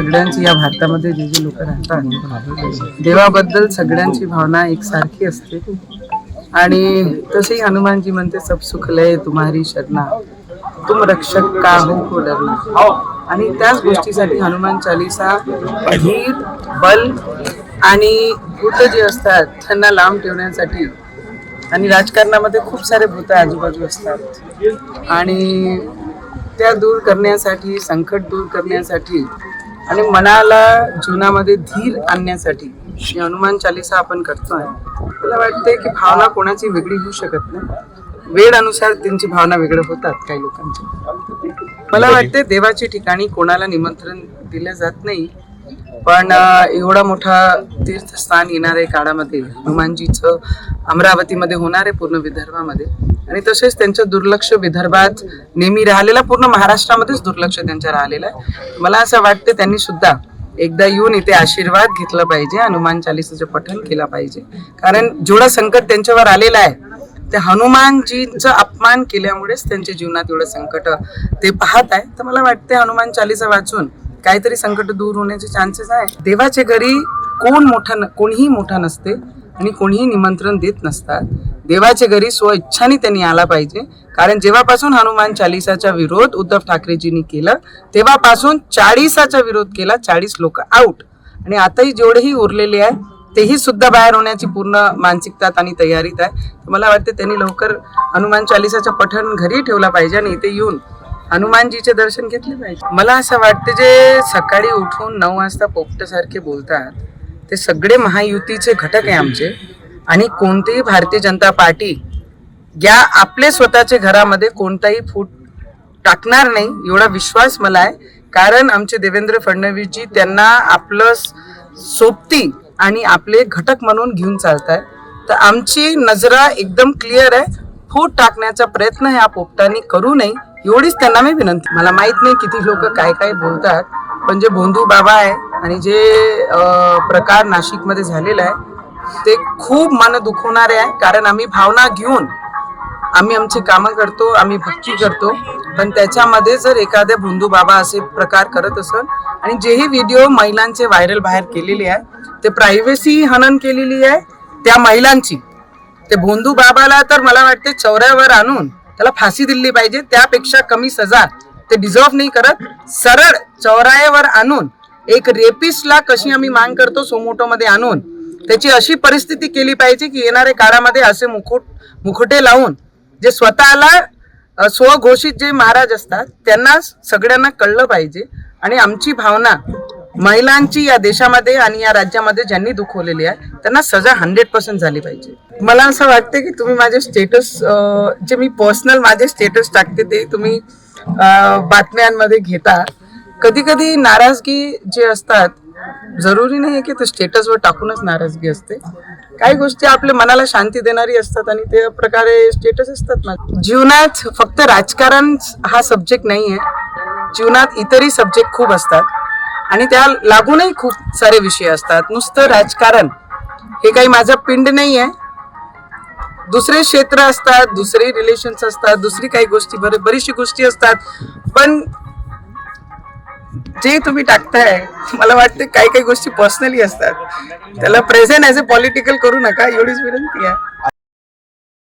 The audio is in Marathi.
सगळ्यांची या भारतामध्ये जे जे लोक राहतात देवाबद्दल सगळ्यांची भावना एकसारखी असते आणि तसेही हनुमानजी म्हणते सब सुख लय तुम्हारी शरणा तुम रक्षक का हो डरना आणि त्याच गोष्टीसाठी हनुमान चालीसा धीर बल आणि भूत जे असतात त्यांना लांब ठेवण्यासाठी आणि राजकारणामध्ये खूप सारे भूत आजूबाजू असतात आणि त्या दूर करण्यासाठी संकट दूर करण्यासाठी आणि मनाला जीवनामध्ये धीर आणण्यासाठी हनुमान चालीसा आपण करतोय. मला वाटते की भावना कोणाची वेगळी होऊ शकत नाही. वेळ अनुसार त्यांची भावना वेगळं होतात काही लोकांची. मला वाटते देवाची ठिकाणी कोणाला निमंत्रण दिलं जात नाही पण एवढा मोठा तीर्थस्थान येणाऱ्या काळामध्ये हनुमानजीचं अमरावतीमध्ये होणार आहे पूर्ण विदर्भामध्ये आणि तसेच त्यांचं दुर्लक्ष विदर्भात नेहमी राहिलेला पूर्ण महाराष्ट्रामध्येच दुर्लक्ष त्यांच्या राहिलेलं आहे. मला असं वाटतं त्यांनी सुद्धा एकदा येऊन इथे आशीर्वाद घेतला पाहिजे हनुमान चालीसाचं पठण केलं पाहिजे कारण जेवढं संकट त्यांच्यावर आलेलं आहे ते हनुमानजींचा अपमान केल्यामुळेच त्यांच्या जीवनात एवढं संकट ते पाहत आहे. तर मला वाटते हनुमान चालीसा वाचून काहीतरी संकट दूर होण्याचे चान्सेस आहे. देवाच्या घरी कोणीही मोठा नसते आणि कोणीही निमंत्रण देत नसतात. देवाच्या घरी स्वइच्छाने त्यांनी आला पाहिजे कारण जेव्हापासून हनुमान चालीसाचा विरोध उद्धव ठाकरेजींनी केलं तेव्हापासून 40चा विरोध केला. 40 लोक आउट आणि आताही जेवढेही उरलेले आहे तेही सुद्धा बाहेर होण्याची पूर्ण मानसिकता आणि तयारीत आहे. मला वाटते त्यांनी लवकर हनुमान चालीसाचं पठण घरी ठेवला पाहिजे आणि इथे येऊन हनुमानजीचे दर्शन घेतले पाहिजे. मला असं वाटतं जे सकाळी उठून 9 वाजता पोपटासारखे बोलतात ते सगळे महायुतीचे घटक आहे आमचे आणि कोणतीही भारतीय जनता पार्टी या आपले स्वतःच्या घरामध्ये कोणताही फूट टाकणार नाही एवढा विश्वास मला आहे कारण आमचे देवेंद्र फडणवीसजी त्यांना आपलं सोबती आणि आपले घटक म्हणून घेऊन चालत आहे. तर आमची नजरा एकदम क्लिअर आहे. फूट टाकण्याचा प्रयत्न ह्या पोपटांनी करू नये एवढीच त्यांना मी विनंती. मला माहित नाही किती लोक काय काय बोलतात पण जे भोंदू बाबा आहे आणि जे प्रकार नाशिकमध्ये झालेला आहे ते खूप मन दुखवणारे आहे कारण आम्ही भावना घेऊन आम्ही आमची कामं करतो आम्ही भक्ती करतो पण त्याच्यामध्ये जर एखाद्या भोंदू बाबा असे प्रकार करत असेल आणि जेही व्हिडिओ महिलांचे व्हायरल बाहेर केलेले आहे ते प्रायव्हसी हनन केलेली आहे त्या महिलांची. ते भोंदू बाबाला तर मला वाटते चौऱ्यावर आणून त्याला फाशी दिली पाहिजे. त्यापेक्षा कमी सजा ते डिझर्व नाही करत. सरळ चौरायावर आणून एक रेपिस्टला कशी आम्ही मांग करतो सोमोटोमध्ये आणून त्याची अशी परिस्थिती केली पाहिजे की येणाऱ्या काळामध्ये असे मुखोटे लावून जे स्वतःला स्वघोषित जे महाराज असतात त्यांना सगळ्यांना कळलं पाहिजे आणि आमची भावना महिलांची या देशामध्ये आणि या राज्यामध्ये ज्यांनी दुखवलेली आहे त्यांना सजा 100% झाली पाहिजे. मला असं वाटतं की तुम्ही माझे स्टेटस जे मी पर्सनल माझे स्टेटस टाकते ते तुम्ही बातम्यांमध्ये घेता. कधी कधी नाराजगी जे असतात जरुरी नाही आहे की ते स्टेटसवर टाकूनच नाराजगी असते. काही गोष्टी आपल्या मनाला शांती देणारी असतात आणि त्या प्रकारे स्टेटस असतात ना. जीवनात फक्त राजकारण हा सब्जेक्ट नाही आहे. जीवनात इतरही सब्जेक्ट खूप असतात आणि त्या लागूनही खूप सारे विषय असतात. नुसतं राजकारण हे काही माझं पिंड नाही आहे. दुसरे क्षेत्र असतात दुसरे रिलेशन्स असतात दुसरी काही गोष्टी बरीचशी गोष्टी असतात पण जे तुम्ही टाकताय मला वाटतं काही काही गोष्टी पर्सनली असतात त्याला प्रेझेंट ॲज अ पॉलिटिकल करू नका एवढीच विनंती आहे.